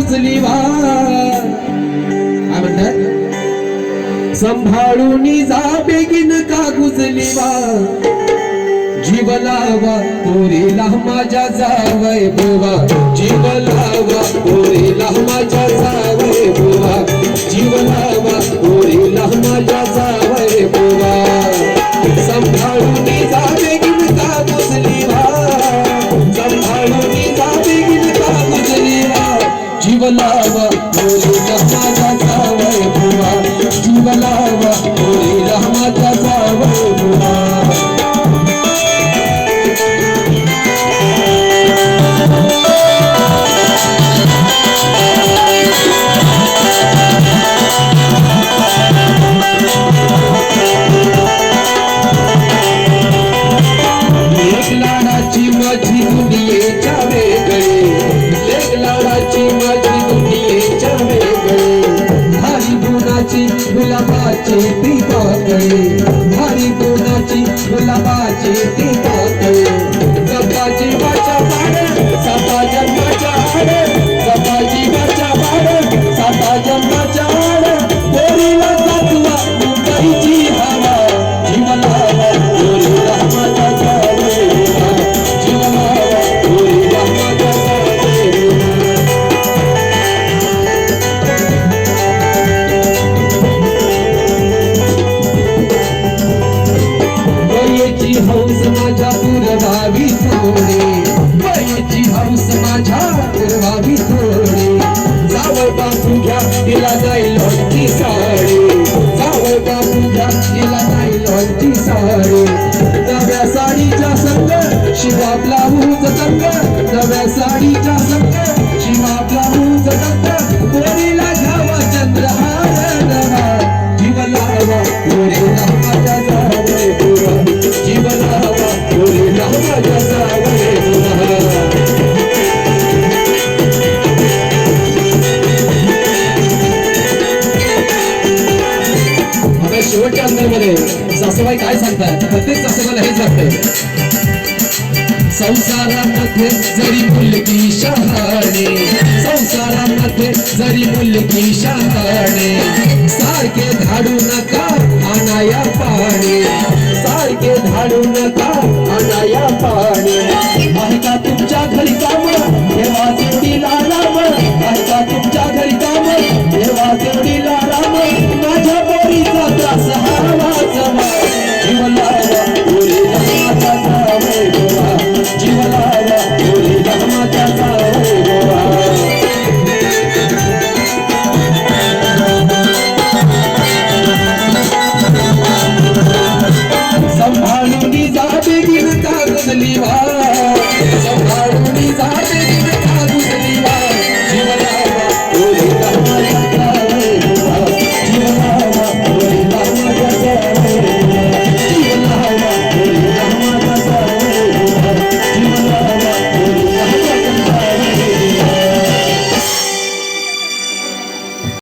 कुजली वार काय म्हणतात सांभाळून जा बेगीन का कुजली वार जीव लावा पोरीला माझ्या जावय बुवा जीव लावा पोरीला माझ्या जावय बुवा जीव लावा पोरीला माझ्या जावय बुवा सांभाळून जा बेगीन का कुजली वार सांभाळून जा बेगीन का कुजली वार जीव लावा पोरीला माझ्या जावय बुवा जीव लावा पोरीला माझ्या जावय बुवा गुलाबाची ती पाकळी भारी गुणाची गुलाबाची ती पाकळी जपाची वाचा पाड साता जन्माच्या आड जपाची वाचा पाड साता जन्माच्या आड पोरीला जातवा मुंबईची हवा जीव लावा पोरीला माझ्या जावे जीव लावा पोरीला माझ्या जावे हौस माझ्या पुरवावी थोडे वयाची हौस माझ्या पुरवावी थोडे जावळ बापू घ्या तिला जाईल लोणची साडी जावळ बापू घ्या तिला जाईल लोणची साडी नव्या साडीच्या संग शिवा ब्लाऊज संग नव्या साडीच्या संग शिवा ब्लाऊज संग पोरीला घ्यावा चंद्रहार नवा जीव लावा पोरीला माझ्या जावळ बुवा जीव लावा पोरीला माझ्या जावळ बुवा आता शेवटच्या अंतरामध्ये सासूबाई काय सांगतात प्रत्येक सासूबाईला हेच वाटतंय संसारामध्ये जरी मुलगी शहाणे संसारामध्ये जरी मुलगी शहाणे सारखे धाडू नका आणाया पाणी सारखे धाडू नका आणाया पाणी आहे का तुमच्या घरी काम तेव्हा जोडीला